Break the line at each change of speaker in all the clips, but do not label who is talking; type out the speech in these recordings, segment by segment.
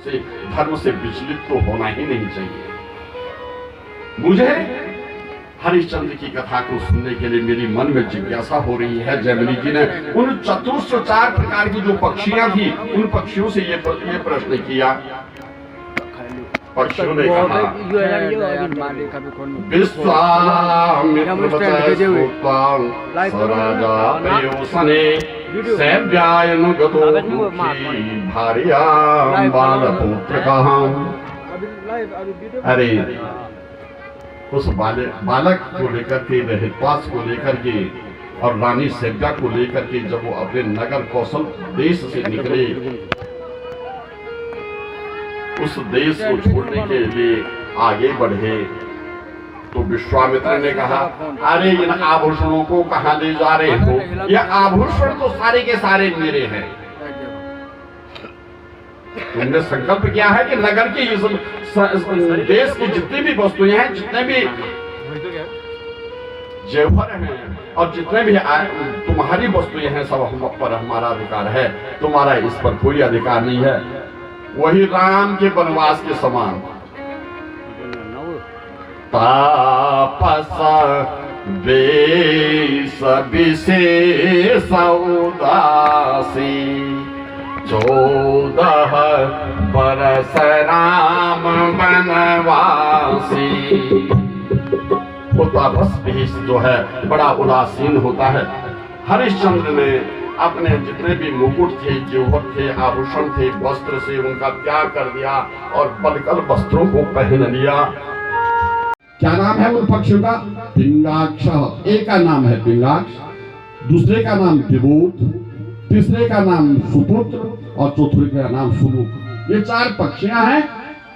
से धर्म से विचलित तो होना ही नहीं चाहिए। मुझे हरिश्चंद्र की कथा को सुनने के लिए मेरी मन में जिज्ञासा हो रही है। जैमिनी जी ने उन चतुर्थ 4 प्रकार की जो पक्षियां थी उन पक्षियों से ये प्रश्न किया। पक्षियों ने कहा अरे उस बालक को लेकर के, रहतवास को लेकर के और रानी सेव्या को लेकर के जब वो अपने नगर कौशल देश से निकले, उस देश को छोड़ने के लिए आगे बढ़े, तो विश्वामित्र ने कहा अरे इन आभूषणों को कहां ले जा रहे हो? ये आभूषण तो सारे के सारे मेरे हैं। तुमने संकल्प किया है कि नगर की इस देश की जितनी भी वस्तुएं हैं, जितने भी जेवर हैं और जितने भी तुम्हारी वस्तुएं हैं, सब हम पर हमारा अधिकार है, तुम्हारा इस पर कोई अधिकार नहीं है। वही राम के वनवास के समान। तापस बेस विशेष उदासी 14 बरस राम वनवासी। वो तापस भी जो है बड़ा उदासीन होता है। हरिश्चंद्र ने अपने जितने भी मुकुट थे, जेवर थे, आभूषण थे, वस्त्र से उनका त्याग कर दिया और बलकल वस्त्रों को पहन लिया। क्या नाम है उन पक्षियों का? पिंगाक्ष। एक का नाम है पिंगाक्ष, दूसरे का नाम विभूत, तीसरे का नाम सुपुत्र और चौथे का नाम सुमुख। ये 4 पक्षियां हैं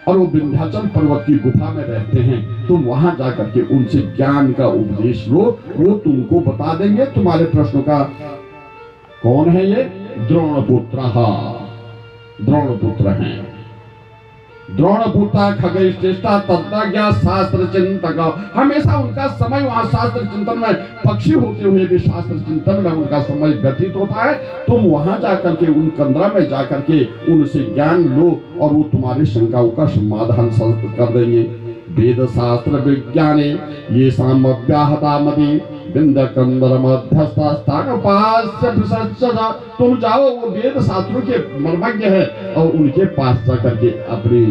और वो विंध्याचल पर्वत की गुफा में रहते हैं। तुम वहां जाकर के उनसे ज्ञान का उपदेश लो, वो तुमको बता देंगे तुम्हारे प्रश्नों का। कौन है ये? द्रोणपुत्र। द्रोणपुत्र हैं। द्रोणपुत्र खगश्रेष्ठा तत्वज्ञ शास्त्र चिंतक। हमेशा उनका समय वहां शास्त्र चिंतन में, पक्षी होते हुए भी शास्त्र चिंतन में उनका समय व्यतीत होता है। तुम वहां जाकर के उन कंदरा में जाकर के उनसे ज्ञान लो और वो तुम्हारी शंकाओं का समाधान कर देंगे। वेद शास्त्र विज्ञाने ये साम्यव्याहता मति बिंद कंदर मध्यस्थ स्थान उपास्य। तुम जाओ, वो वेद शास्त्रों के मर्मज्ञ है और उनके पास जाकर के अपनी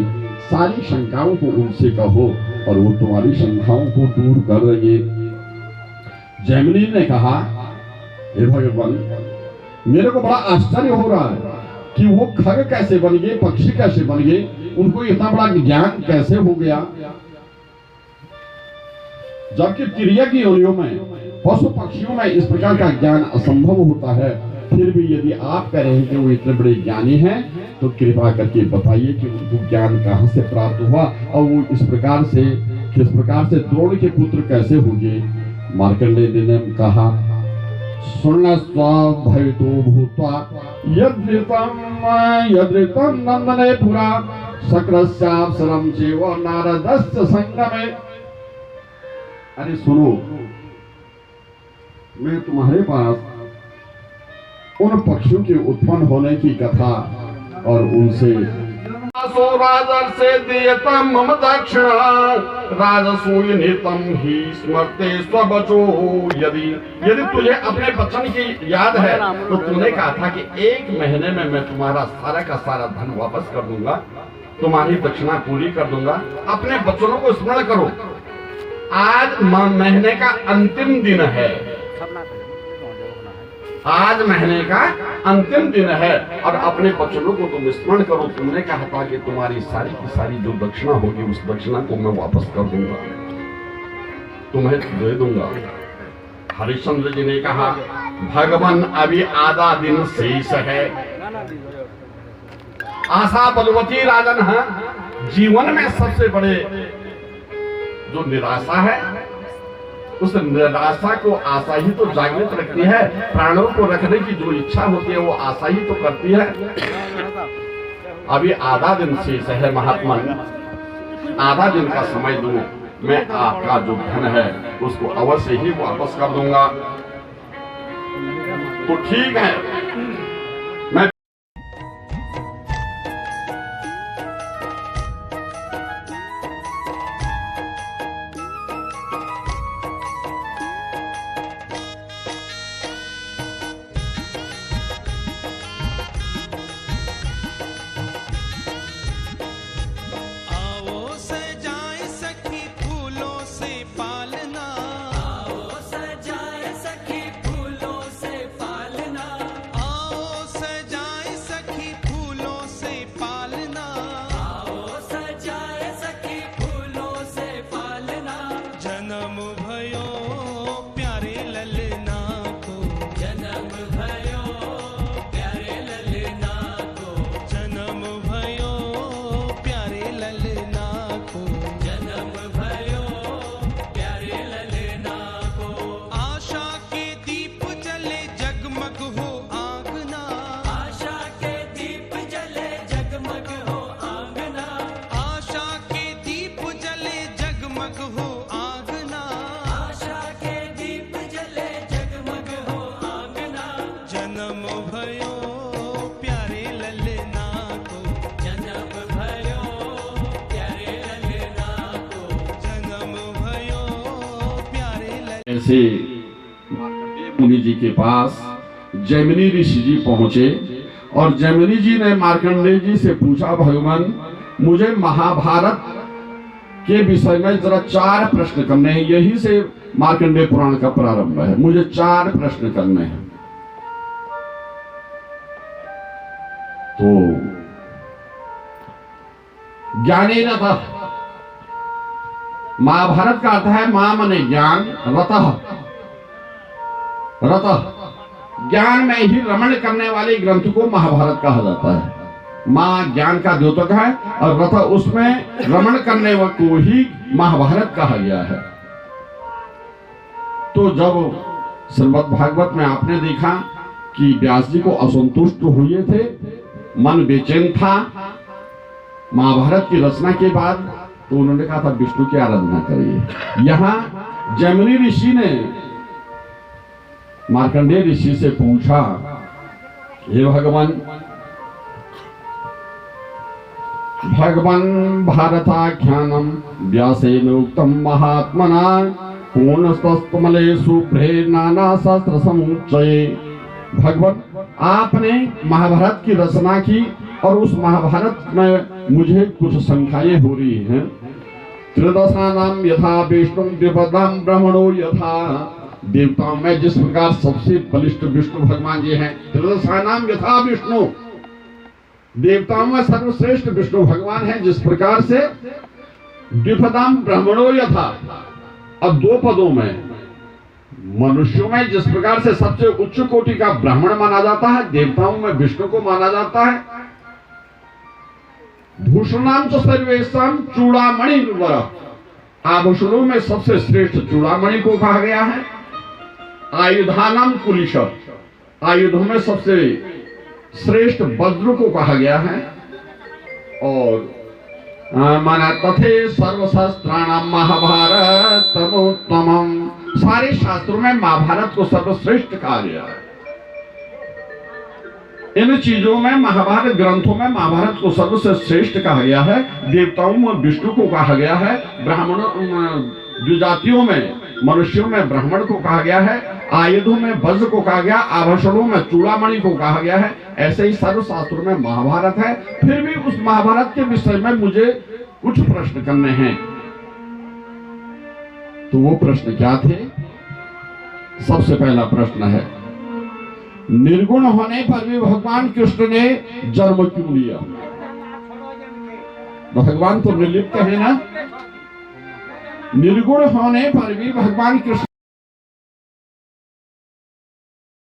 सारी शंकाओं को उनसे कहो और वो तुम्हारी शंकाओं को दूर कर देंगे। जैमिनी ने कहा हे भगवान, मेरे को बड़ा आश्चर्य हो रहा है कि वो खग कैसे बन गए, पक्षी कैसे बन गए, उनको इतना बड़ा ज्ञान कैसे हो गया, जबकि तिर्यक योनियों में, पशु पक्षियों में इस प्रकार का ज्ञान असंभव होता है। फिर भी यदि आप कह रहे हैं कि वो इतने बड़े ज्ञानी हैं, तो कृपा करके बताइए कि उनको ज्ञान कहां से प्राप्त हुआ और वो किस प्रकार से द्रोण के पुत्र कैसे हो गए। मार्कंडेय ने कहा सुन स्वभयतो भूत्वा यद्रितम नंदने पुरा शक्रस्याप्सरम चैव नारदस्य संगमे। अरे सुनो, मैं तुम्हारे पास उन पक्षियों के उत्पन्न होने की कथा और उनसे राजर्षे देयतम मम दक्षिणा राजसूय नितम ही स्मरते स्वबचो। यदि तुझे अपने वचन की याद है तो तूने कहा था कि 1 महीने में मैं तुम्हारा सारा का सारा धन वापस कर दूंगा, तुम्हारी दक्षिणा पूरी कर दूंगा। अपने वचनों को स्मरण करो। आज महीने का अंतिम दिन है, आज महीने का अंतिम दिन है और अपने वचनों को तुम स्मरण करो। तुमने कहा था कि तुम्हारी सारी की सारी जो दक्षिणा होगी उस दक्षिणा को मैं वापस कर दूंगा, तुम्हें दे दूंगा। हरिश्चंद्र जी ने कहा भगवान अभी आधा दिन शेष है। आशा बलवती राजन है। जीवन में सबसे बड़े जो निराशा है, उस निराशा को आशा ही तो जागृत रखती है। प्राणों को रखने की जो इच्छा होती है वो आशा ही तो करती है। अभी आधा दिन शेष है महात्मा, आधा दिन का समय दो, मैं आपका जो धन है उसको अवश्य ही वापस कर दूंगा। तो ठीक है, मैं से मुनि जी के पास जैमिनी ऋषि जी पहुंचे और जैमिनी जी ने मार्कंडेय जी से पूछा, भगवान मुझे महाभारत के विषय में जरा 4 प्रश्न करने हैं। यही से मार्कंडेय पुराण का प्रारंभ है। मुझे 4 प्रश्न करने हैं। तो ज्ञानी रतः, महाभारत का अर्थ है मां मने ज्ञान, रतः रतः ज्ञान में ही रमण करने वाले ग्रंथ को महाभारत कहा जाता है। मां ज्ञान का द्योतक है और रथ उसमें रमण करने को ही महाभारत कहा गया है। तो जब श्रीमद् भागवत में आपने देखा कि व्यास जी को असंतुष्ट हुए थे, मन बेचैन था महाभारत की रचना के बाद, तो उन्होंने कहा था विष्णु की आराधना करिए। यहां जैमिनी ऋषि ने मार्कंडेय ऋषि से पूछा, हे भगवान भारताख्यानम व्यासेन उक्तम महात्मना पूर्णस्तमले शुभ्रे नाना शास्त्र समुच्चये। भगवान आपने महाभारत की रचना की और उस महाभारत में मुझे कुछ शंकाएं हो रही हैं। त्रिदशानाम यथा विष्णु द्विपदाम ब्रह्मणो यथा, देवताओं में जिस प्रकार सबसे बलिष्ठ विष्णु भगवान जी हैं, त्रिदशानाम यथा विष्णु, देवताओं में सर्वश्रेष्ठ विष्णु भगवान हैं जिस प्रकार से, द्विपदाम ब्रह्मणो यथा, अब 2 पदों में मनुष्यों में जिस प्रकार से सबसे उच्च कोटि का ब्राह्मण माना जाता है, देवताओं में विष्णु को माना जाता है। भूषणाम च सर्वेषाम चूड़ामणि वर, आभूषणों में सबसे श्रेष्ठ चूड़ामणि को कहा गया है। आयुधानाम कुलिश, आयुधों में सबसे श्रेष्ठ वज्र को कहा गया है। और माना तथे सर्वशास्त्राणाम महाभारतमोत्तमम, सारे शास्त्रों में महाभारत को सर्वश्रेष्ठ कहा गया है। इन चीजों में, महाभारत ग्रंथों में महाभारत को सबसे श्रेष्ठ कहा गया है। देवताओं में विष्णु को कहा गया है, ब्राह्मणों द्विजातियों में, मनुष्यों में ब्राह्मण को कहा गया है, आयुधों में वज्र को कहा गया, आभूषणों में चूड़ामणि को कहा गया है। ऐसे ही सर्व शास्त्रों में महाभारत है। फिर भी उस महाभारत के विषय में मुझे कुछ प्रश्न करने हैं। तो वो प्रश्न क्या थे? सबसे पहला प्रश्न है, निर्गुण होने पर भी भगवान कृष्ण ने जन्म क्यों लिया? भगवान तो निर्लिप्त है ना। निर्गुण होने पर भी भगवान कृष्ण